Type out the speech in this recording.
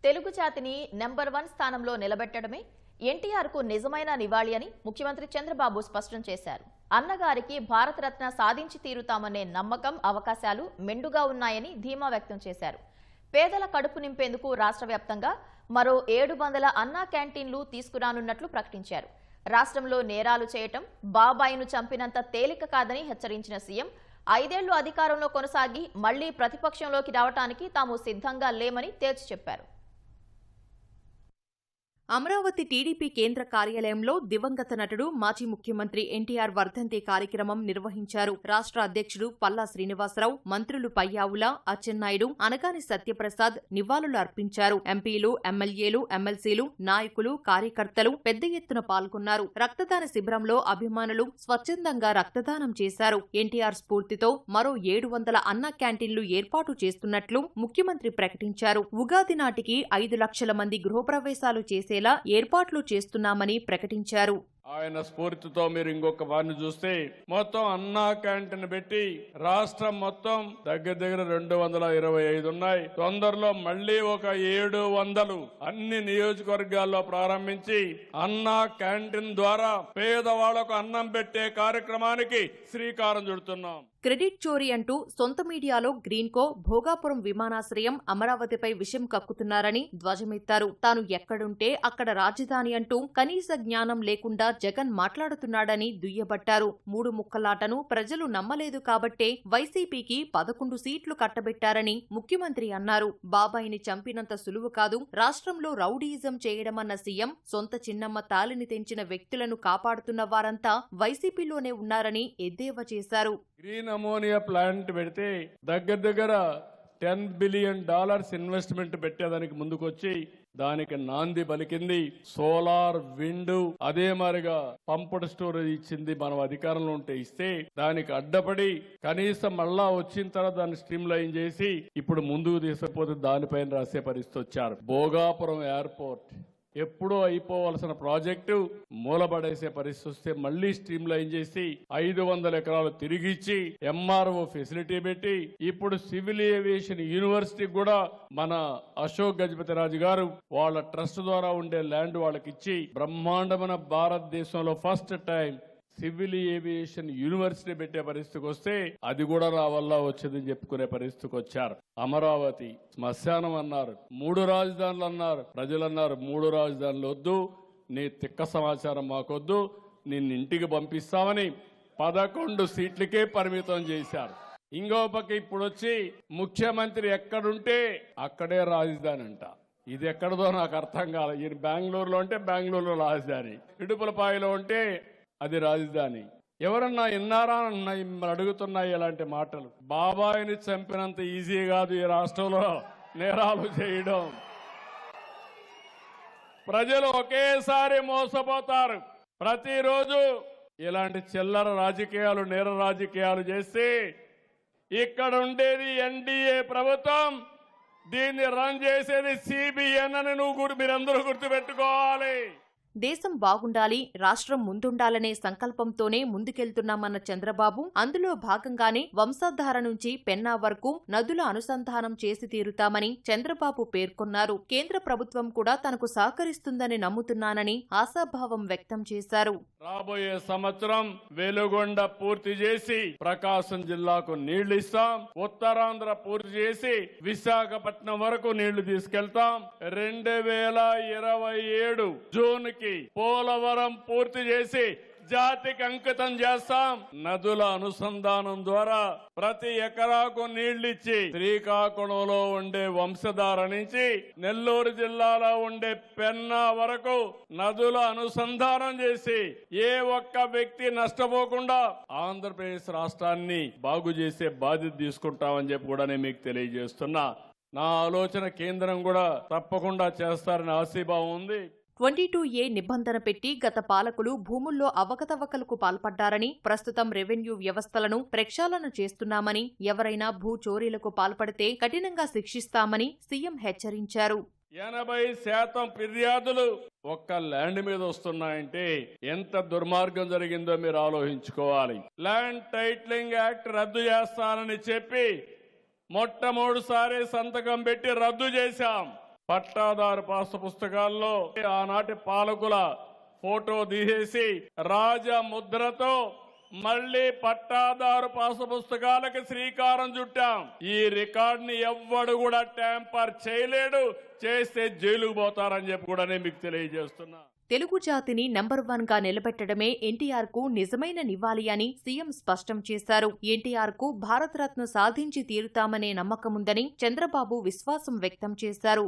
తెలుగు జాతిని నెంబర్ 1 స్థానంలో నిలబెట్టడమే ఎన్టీఆర్ కు నిజమైన నివాళి అని ముఖ్యమంత్రి చంద్రబాబు స్పష్టం చేశారు. అన్నగారికి భారతరత్న సాధించి తీరుతామనే నమ్మకం, అవకాశాలు మెండుగా ఉన్నాయని ధీమా వ్యక్తం చేశారు. పేదల కడుపు నింపేందుకు రాష్ట్ర వ్యాప్తంగా మరో 700 అన్నా క్యాంటీన్లు తీసుకురానున్నట్లు ప్రకటించారు. రాష్ట్రంలో నేరాలు చేయటం బాబాయిను చంపినంత తేలిక కాదని హెచ్చరించిన సీఎం 5 ఏళ్లు అధికారంలో కొనసాగి మళ్లీ ప్రతిపక్షంలోకి రావడానికి తాము సిద్ధంగా లేమని తేల్చి చెప్పారు. అమరావతి టీడీపీ కేంద్ర కార్యాలయంలో దివంగత నటుడు మాజీ ముఖ్యమంత్రి ఎన్టీఆర్ వర్ధంతి కార్యక్రమం నిర్వహించారు. రాష్ట్ర అధ్యక్షుడు పల్లా శ్రీనివాసరావు, మంత్రులు పయ్యావుల, అచ్చెన్నాయుడు, అనగాని సత్యప్రసాద్ నివాళులు అర్పించారు. ఎంపీలు, ఎమ్మెల్యేలు, ఎమ్మెల్సీలు, నాయకులు, కార్యకర్తలు పెద్ద ఎత్తున పాల్గొన్నారు. రక్తదాన శిబిరంలో అభిమానులు స్వచ్ఛందంగా రక్తదానం చేశారు. ఎన్టీఆర్ స్ఫూర్తితో మరో 700 అన్న క్యాంటీన్లు ఏర్పాటు చేస్తున్నట్లు ముఖ్యమంత్రి ప్రకటించారు. ఉగాది నాటికి 5 లక్షల మంది గృహప్రవేశాలు చేసే ఏర్పాట్లు చేస్తున్నామని ప్రకటించారు. ఆయన స్ఫూర్తితో మీరు ఇంకొక వారిని చూస్తే మొత్తం అన్నా క్యాంటీన్ పెట్టి రాష్ట్రం మొత్తం దగ్గర 225 ఉన్నాయి. తొందరలో మళ్లీ ఒక 700 అన్ని నియోజకవర్గాల్లో ప్రారంభించి అన్నా క్యాంటీన్ ద్వారా పేదవాళ్లకు అన్నం పెట్టే కార్యక్రమానికి శ్రీకారం చుడుతున్నాం. క్రెడిట్ చోరీ అంటూ సొంత మీడియాలో గ్రీన్కో, భోగాపురం విమానాశ్రయం, అమరావతిపై విషం కక్కుతున్నారని ధ్వజమెత్తారు. తాను ఎక్కడుంటే అక్కడ రాజధాని అంటూ కనీస జ్ఞానం లేకుండా జగన్ మాట్లాడుతున్నాడని దుయ్యబట్టారు. 3 ముక్కలాటను ప్రజలు నమ్మలేదు కాబట్టే వైసీపీకి 11 సీట్లు కట్టబెట్టారని ముఖ్యమంత్రి అన్నారు. బాబాయిని చంపినంత సులువు కాదు రాష్ట్రంలో రౌడీయిజం చేయడమన్న సీఎం సొంత చిన్నమ్మ తాలిని తెంచిన వ్యక్తులను కాపాడుతున్న వారంతా వైసీపీలోనే ఉన్నారని ఎద్దేవా చేశారు. గ్రీన్ అమోనియా ప్లాంట్ పెడితే దగ్గర $10 బిలియన్ ఇన్వెస్ట్మెంట్ పెట్టేదానికి ముందుకొచ్చి దానికి నాంది పలికింది. సోలార్, విండ్, అదే మారిగా పంప్డ్ స్టోరేజ్ ఇచ్చింది. మనం అధికారంలో ఉంటే ఇస్తే దానికి అడ్డపడి కనీసం మళ్ళా వచ్చిన తర్వాత దాన్ని స్ట్రీమ్ లైన్ చేసి ఇప్పుడు ముందుకు తీసుకుపోతే దానిపైన రాసే పరిస్థితి వచ్చారు. భోగాపురం ఎయిర్పోర్ట్ ఎప్పుడో అయిపోవలసిన ప్రాజెక్టు మూలబడేసే పరిస్థితి వస్తే మళ్లీ స్ట్రీమ్ లైన్ చేసి 500 ఎకరాలు తిరిగిచ్చి ఎంఆర్ఓ ఫెసిలిటీ పెట్టి ఇప్పుడు సివిల్ ఏవియేషన్ యూనివర్సిటీ కూడా మన అశోక్ గజపతిరాజు గారు వాళ్ళ ట్రస్ట్ ద్వారా ఉండే ల్యాండ్ వాళ్ళకి ఇచ్చి బ్రహ్మాండమైన భారతదేశంలో first time civil aviation university పెట్టే పరిస్థితికి వస్తే అది కూడా నా వల్ల వచ్చేదని చెప్పుకునే పరిస్థితికి వచ్చారు. అమరావతి శ్మశానం అన్నారు, 3 రాజధానులు అన్నారు. ప్రజలు అన్నారు 3 రాజధానులు వద్దు, నీ తిక్క సమాచారం మాకొద్దు, నిన్ను ఇంటికి పంపిస్తామని 11 సీట్లకే పరిమితం చేశారు. ఇంకో పక్క ఇప్పుడు వచ్చి ముఖ్యమంత్రి ఎక్కడుంటే అక్కడే రాజధాని అంట. ఇది ఎక్కడదో నాకు అర్థం కాదు. ఈయన బెంగళూరులో ఉంటే బెంగళూరులో రాజధాని, ఇడుపులపాయలో ఉంటే అది రాజధాని. ఎవరన్నా విన్నారా అడుగుతున్నాయి ఇలాంటి మాటలు. బాబాయిని చంపినంత ఈజీ కాదు ఈ రాష్ట్రంలో నేరాలు చేయడం. ప్రజలు ఒకేసారి మోసపోతారు. ప్రతిరోజు ఇలాంటి చిల్లర రాజకీయాలు, నేర రాజకీయాలు చేస్తే ఇక్కడ ఉండేది ఎన్డీఏ ప్రభుత్వం, దీన్ని రన్ చేసేది సిబిఎన్ అని మీరందరూ గుర్తుపెట్టుకోవాలి. దేశం బాగుండాలి, రాష్ట్రం ముందుండాలనే సంకల్పంతోనే ముందుకెళ్తున్నామన్న చంద్రబాబు అందులో భాగంగానే వంశధార నుంచి పెన్నా వరకు నదుల అనుసంధానం చేసి తీరుతామని చంద్రబాబు పేర్కొన్నారు. కేంద్ర ప్రభుత్వం కూడా తనకు సహకరిస్తుందని నమ్ముతున్నానని ఆశాభావం వ్యక్తం చేశారు. రాబోయే సంవత్సరం వెలుగొండ పూర్తి చేసి ప్రకాశం జిల్లాకు నీళ్లు ఇస్తాం, ఉత్తరాంధ్ర పూర్తి చేసి విశాఖపట్నం వరకు నీళ్లు తీసుకెళ్తాం. 2027 జూన్ కి పోలవరం పూర్తి చేసి జాతికి అంకితం చేస్తాం. నదుల అనుసంధానం ద్వారా ప్రతి ఎకరాకు నీళ్లిచ్చి శ్రీకాకుళంలో ఉండే వంశధార నుంచి నెల్లూరు జిల్లాలో ఉండే పెన్నా వరకు నదుల అనుసంధానం చేసి ఏ ఒక్క వ్యక్తి నష్టపోకుండా ఆంధ్రప్రదేశ్ రాష్ట్రాన్ని బాగు చేసే బాధ్యత తీసుకుంటామని చెప్పి కూడా నేను మీకు తెలియజేస్తున్నా. నా ఆలోచన కేంద్రం కూడా తప్పకుండా చేస్తారని ఆశీభావం ఉంది. 22A నిబంధన పెట్టి గత పాలకులు భూముల్లో అవకతవకలకు పాల్పడ్డారని, ప్రస్తుతం రెవెన్యూ వ్యవస్థలను ప్రక్షాళన చేస్తున్నామని, ఎవరైనా భూ చోరీలకు పాల్పడితే కఠినంగా శిక్షిస్తామని సీఎం హెచ్చరించారు. 80% ఫిర్యాదులు ఒక్క ల్యాండ్ మీద వస్తున్నాయంటే ఎంత దుర్మార్గం జరిగిందో మీరు ఆలోచించుకోవాలి. ల్యాండ్ టైటిలింగ్ యాక్ట్ రద్దు చేస్తానని చెప్పి మొట్టమొదటిసారి సంతకం పెట్టి రద్దు చేశాం. పట్టాదారు పాస్ పుస్తకాల్లో ఆనాటి పాలకుల ఫోటో తీసేసి రాజముద్రతో మళ్ళీ పట్టాదారు పాస్ పుస్తకాలకు శ్రీకారం చుట్టాం. ఈ రికార్డుని ఎవ్వడు కూడా ట్యాంపర్ చేయలేడు, చేస్తే జైలుకు పోతారని చెప్పి కూడా నేను మీకు తెలియజేస్తున్నా. తెలుగు జాతిని నంబర్ 1 గా నిలబెట్టడమే ఎన్టీఆర్ కు నిజమైన నివాళి అని సీఎం స్పష్టం చేశారు. ఎన్టీఆర్ కు భారతరత్న సాధించి తీరుతామనే నమ్మకముందని చంద్రబాబు విశ్వాసం వ్యక్తం చేశారు.